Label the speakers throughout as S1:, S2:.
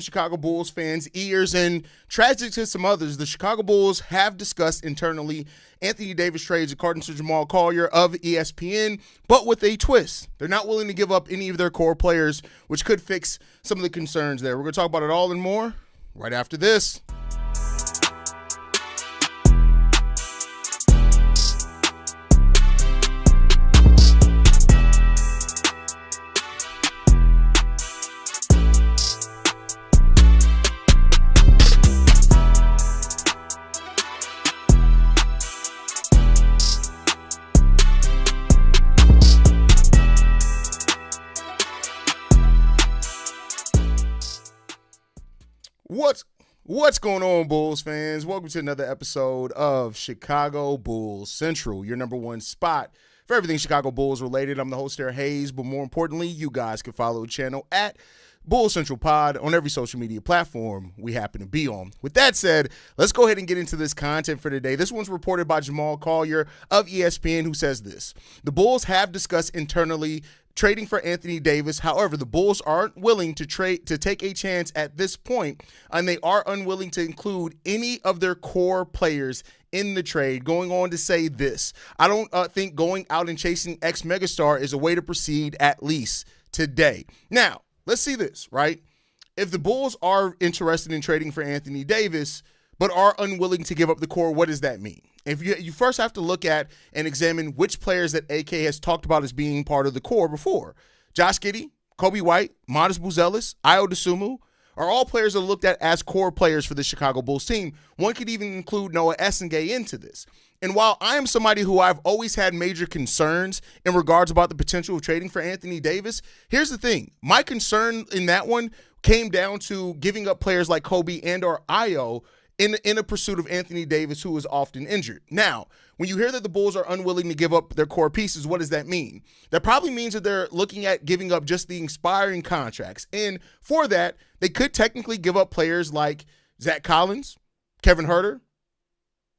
S1: Chicago Bulls fans' ears, and tragic to some others, the Chicago Bulls have discussed internally Anthony Davis trades, according to Jamal Collier of ESPN, but with a twist. They're not willing to give up any of their core players, which could fix some of the concerns there. We're going to talk about it all and more right after this. What's going on, Bulls fans? Welcome to another episode of Chicago Bulls Central, your number one spot for everything Chicago Bulls related. I'm the host there, Haize, but more importantly, you guys can follow the channel at Bulls Central Pod on every social media platform we happen to be on. With that said, let's go ahead and get into this content for today. This one's reported by Jamal Collier of ESPN, who says this: the Bulls have discussed internally trading for Anthony Davis. However, the Bulls aren't willing to take a chance at this point, and they are unwilling to include any of their core players in the trade. Going on to say this: I don't think going out and chasing X megastar is a way to proceed, at least today. Now, let's see this, right? If the Bulls are interested in trading for Anthony Davis, but are unwilling to give up the core, what does that mean? If you first have to look at and examine which players that AK has talked about as being part of the core before. Josh Giddey, Coby White, Buzelis, Ayo Dosunmu are all players that are looked at as core players for the Chicago Bulls team. One could even include Noa Essengue into this. And while I am somebody who I've always had major concerns in regards about the potential of trading for Anthony Davis, here's the thing. My concern in that one came down to giving up players like Coby and or Ayo in a pursuit of Anthony Davis, who is often injured. Now, when you hear that the Bulls are unwilling to give up their core pieces, what does that mean? That probably means that they're looking at giving up just the expiring contracts. And for that, they could technically give up players like Zach Collins, Kevin Huerter,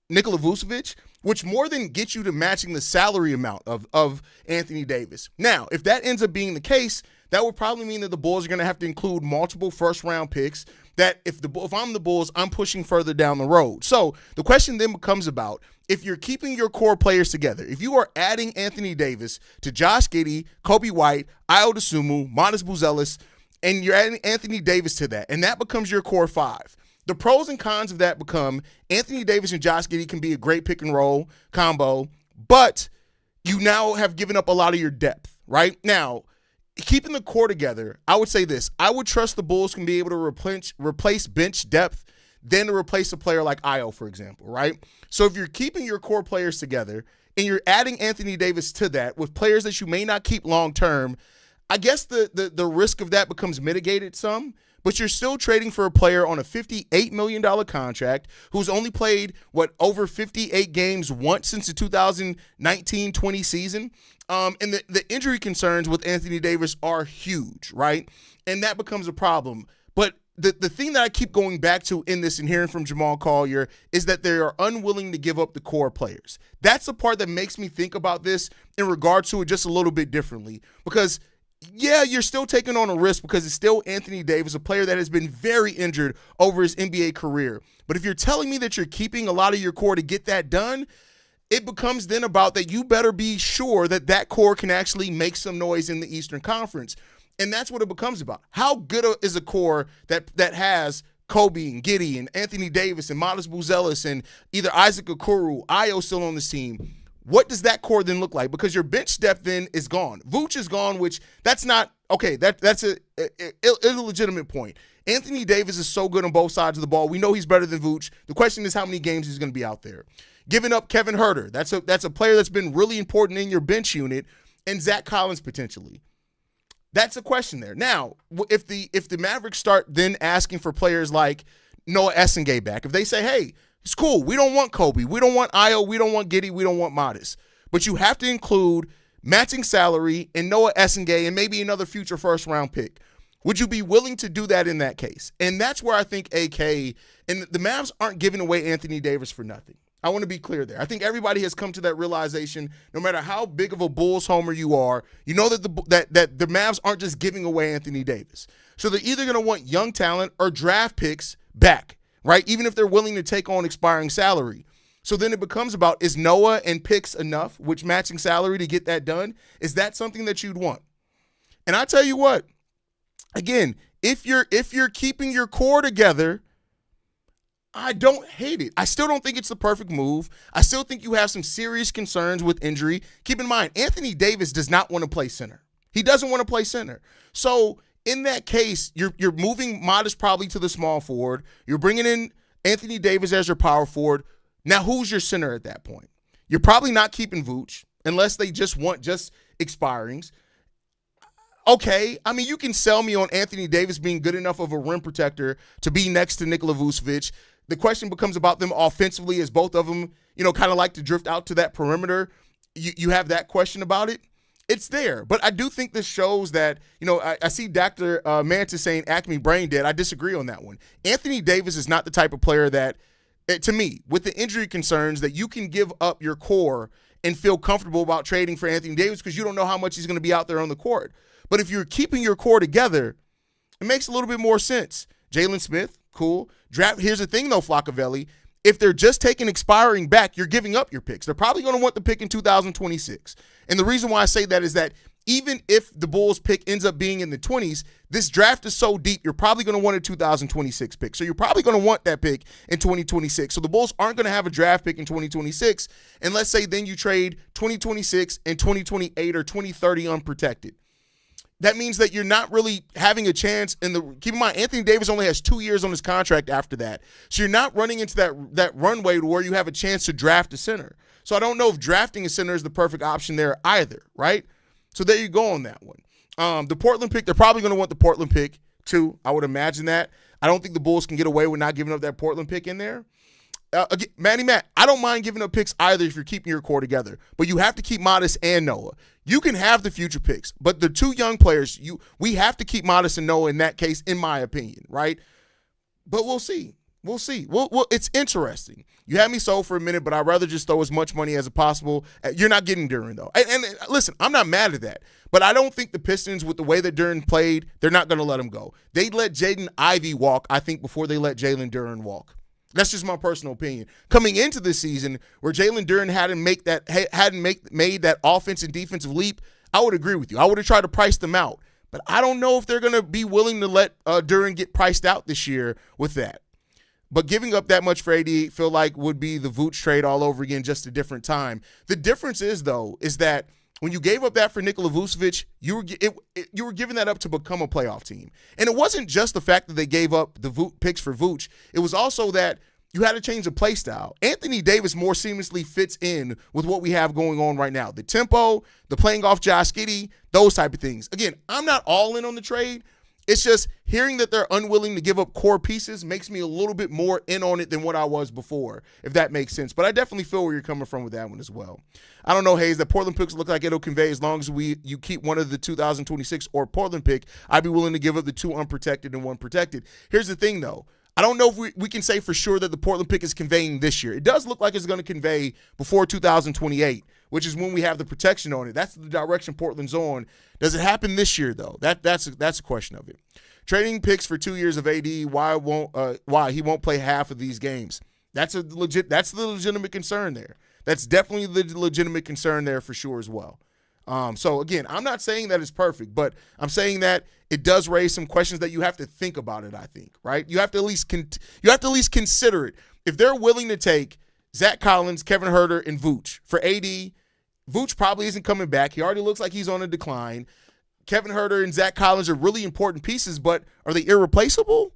S1: Nikola Vucevic, which more than gets you to matching the salary amount of Anthony Davis. Now, if that ends up being the case, that would probably mean that the Bulls are going to have to include multiple first-round picks that if I'm the Bulls, I'm pushing further down the road. So the question then becomes about, if you're keeping your core players together, if you are adding Anthony Davis to Josh Giddey, Coby White, Ayo Dosunmu, Buzelis, and you're adding Anthony Davis to that, and that becomes your core five. The pros and cons of that become Anthony Davis and Josh Giddey can be a great pick and roll combo, but you now have given up a lot of your depth, right? Now, keeping the core together, I would say this: I would trust the Bulls can be able to replace bench depth than to replace a player like Ayo, for example, right? So if you're keeping your core players together and you're adding Anthony Davis to that with players that you may not keep long-term, I guess the risk of that becomes mitigated some, but you're still trading for a player on a $58 million contract who's only played, over 58 games once since the 2019-20 season. And the injury concerns with Anthony Davis are huge, right? And that becomes a problem. But the thing that I keep going back to in this and hearing from Jamal Collier is that they are unwilling to give up the core players. That's the part that makes me think about this in regards to it just a little bit differently. Because yeah, you're still taking on a risk because it's still Anthony Davis, a player that has been very injured over his NBA career. But if you're telling me that you're keeping a lot of your core to get that done, it becomes then about that you better be sure that that core can actually make some noise in the Eastern Conference. And that's what it becomes about. How good is a core that has Coby and Giddey and Anthony Davis and Buzelis and either Isaac Okoro, Ayo still on the team? What does that core then look like? Because your bench depth then is gone. Vooch is gone, which that's not – okay, that's a illegitimate point. Anthony Davis is so good on both sides of the ball. We know he's better than Vooch. The question is how many games he's going to be out there. Giving up Kevin Huerter, that's a player that's been really important in your bench unit, and Zach Collins potentially. That's a question there. Now, if the Mavericks start then asking for players like Noa Essengue back, if they say, hey, it's cool, we don't want Coby, we don't want Ayo, we don't want Giddey, we don't want Modest, but you have to include matching salary and Noa Essengue and maybe another future first-round pick. Would you be willing to do that in that case? And that's where I think AK and the Mavs aren't giving away Anthony Davis for nothing. I want to be clear there. I think everybody has come to that realization. No matter how big of a Bulls homer you are, you know that the Mavs aren't just giving away Anthony Davis. So they're either going to want young talent or draft picks back, right? Even if they're willing to take on expiring salary. So then it becomes about, is Noah and picks enough, which matching salary to get that done? Is that something that you'd want? And I tell you what, again, if you're keeping your core together, I don't hate it. I still don't think it's the perfect move. I still think you have some serious concerns with injury. Keep in mind, Anthony Davis does not want to play center. He doesn't want to play center. So in that case, you're moving Modest probably to the small forward. You're bringing in Anthony Davis as your power forward. Now, who's your center at that point? You're probably not keeping Vooch unless they just want expirings. Okay, I mean, you can sell me on Anthony Davis being good enough of a rim protector to be next to Nikola Vucevic. The question becomes about them offensively, as both of them, kind of like to drift out to that perimeter. You have that question about it. It's there. But I do think this shows that, I see Dr. Mantis saying Acme brain dead. I disagree on that one. Anthony Davis is not the type of player that, to me, with the injury concerns, that you can give up your core and feel comfortable about trading for Anthony Davis because you don't know how much he's going to be out there on the court. But if you're keeping your core together, it makes a little bit more sense. Jalen Smith, cool. Draft. Here's the thing, though, Flaccavelli. If they're just taking expiring back, you're giving up your picks. They're probably going to want the pick in 2026. And the reason why I say that is that even if the Bulls pick ends up being in the 20s, this draft is so deep, you're probably going to want a 2026 pick. So you're probably going to want that pick in 2026. So the Bulls aren't going to have a draft pick in 2026. And let's say then you trade 2026 and 2028 or 2030 unprotected. That means that you're not really having a chance keep in mind, Anthony Davis only has 2 years on his contract after that. So you're not running into that runway to where you have a chance to draft a center. So I don't know if drafting a center is the perfect option there either, right? So there you go on that one. The Portland pick, they're probably going to want the Portland pick too. I would imagine that. I don't think the Bulls can get away with not giving up that Portland pick in there. Again, Matt, I don't mind giving up picks either if you're keeping your core together, but you have to keep Modest and Noah. You can have the future picks, but the two young players, we have to keep Modest and Noah in that case, in my opinion, right? But we'll see. We'll see. It's interesting. You had me sold for a minute, but I'd rather just throw as much money as possible. You're not getting Duren, though. And listen, I'm not mad at that, but I don't think the Pistons, with the way that Duren played, they're not going to let him go. They let Jaden Ivey walk, I think, before they let Jalen Duren walk. That's just my personal opinion. Coming into the season where Jalen Duren hadn't made that offense and defensive leap, I would agree with you. I would have tried to price them out. But I don't know if they're going to be willing to let Duren get priced out this year with that. But giving up that much for AD feel like would be the Vooch trade all over again, just a different time. The difference is, though, is that when you gave up that for Nikola Vucevic, you were giving that up to become a playoff team. And it wasn't just the fact that they gave up the picks for Vooch. It was also that you had to change the play style. Anthony Davis more seamlessly fits in with what we have going on right now. The tempo, the playing off Josh Giddey, those type of things. Again, I'm not all in on the trade. It's just hearing that they're unwilling to give up core pieces makes me a little bit more in on it than what I was before, if that makes sense. But I definitely feel where you're coming from with that one as well. I don't know, Haize, that Portland picks look like it'll convey as long as you keep one of the 2026 or Portland pick. I'd be willing to give up the two unprotected and one protected. Here's the thing, though. I don't know if we can say for sure that the Portland pick is conveying this year. It does look like it's going to convey before 2028, which is when we have the protection on it. That's the direction Portland's on. Does it happen this year, though? That's a question of it. Trading picks for 2 years of AD, why he won't play half of these games? That's the legitimate concern there. That's definitely the legitimate concern there for sure as well. So again, I'm not saying that it's perfect, but I'm saying that it does raise some questions that you have to think about it, I think, right? You have to at least consider it. If they're willing to take Zach Collins, Kevin Huerter, and Vooch for AD, Vooch probably isn't coming back. He already looks like he's on a decline. Kevin Huerter and Zach Collins are really important pieces, but are they irreplaceable?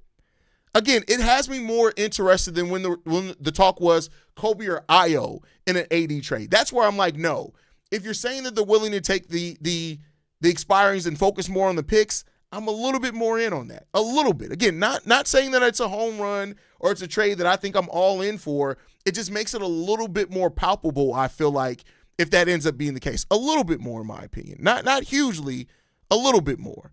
S1: Again, it has me more interested than when the talk was Coby or Io in an AD trade. That's where I'm like, no. If you're saying that they're willing to take the expirings and focus more on the picks, I'm a little bit more in on that. A little bit. Again, not saying that it's a home run or it's a trade that I think I'm all in for. It just makes it a little bit more palpable, I feel like, if that ends up being the case. A little bit more, in my opinion. Not hugely, a little bit more.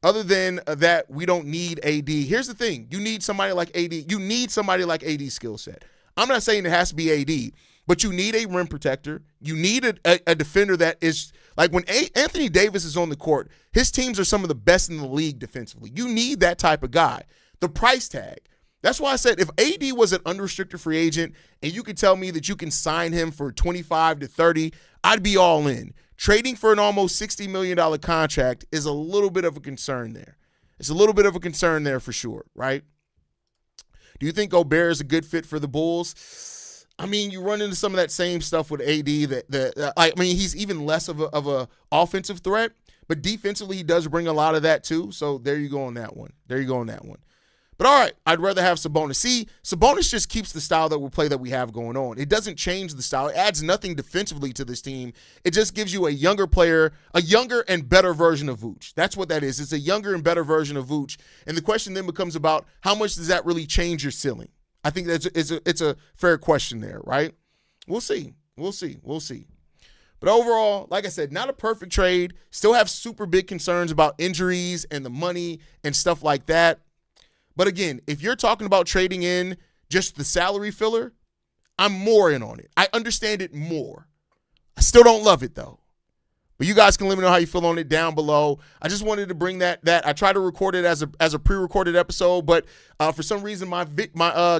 S1: Other than that, we don't need AD. Here's the thing. You need somebody like AD. You need somebody like AD's skill set. I'm not saying it has to be AD, but you need a rim protector. You need a defender that is like when Anthony Davis is on the court, his teams are some of the best in the league defensively. You need that type of guy. The price tag. That's why I said if AD was an unrestricted free agent and you could tell me that you can sign him for 25 to 30, I'd be all in. Trading for an almost $60 million contract is a little bit of a concern there. It's a little bit of a concern there for sure, right? Do you think Gobert is a good fit for the Bulls? I mean, you run into some of that same stuff with AD. He's even less of a offensive threat, but defensively he does bring a lot of that too. So there you go on that one. But all right, I'd rather have Sabonis. See, Sabonis just keeps the style that we have going on. It doesn't change the style. It adds nothing defensively to this team. It just gives you a younger player, a younger and better version of Vooch. That's what that is. It's a younger and better version of Vooch. And the question then becomes about how much does that really change your ceiling? I think it's a fair question there, right? We'll see. But overall, like I said, not a perfect trade. Still have super big concerns about injuries and the money and stuff like that. But again, if you're talking about trading in just the salary filler, I'm more in on it. I understand it more. I still don't love it though. But you guys can let me know how you feel on it down below. I just wanted to bring that I tried to record it as a pre-recorded episode, but for some reason my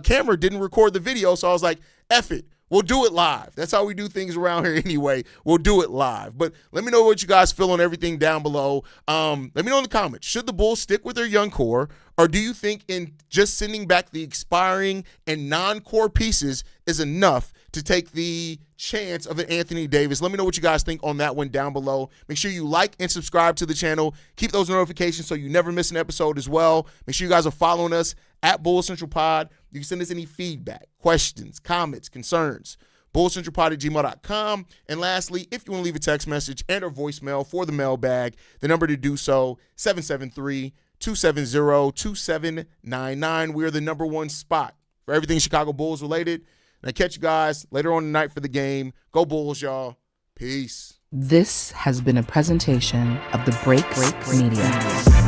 S1: camera didn't record the video, so I was like, F it. We'll do it live. That's how we do things around here anyway. We'll do it live. But let me know what you guys feel on everything down below. Let me know in the comments. Should the Bulls stick with their young core, or do you think in just sending back the expiring and non-core pieces is enough to take the chance of an Anthony Davis? Let me know what you guys think on that one down below. Make sure you like and subscribe to the channel. Keep those notifications so you never miss an episode as well. Make sure you guys are following us at Bulls Central Pod. You can send us any feedback, questions, comments, concerns, bullscentralpod@gmail.com. And lastly, if you want to leave a text message and or voicemail for the mailbag, the number to do so, 773-270-2799. We are the #1 spot for everything Chicago Bulls related. And I catch you guys later on tonight for the game. Go Bulls, y'all. Peace.
S2: This has been a presentation of the Break Media.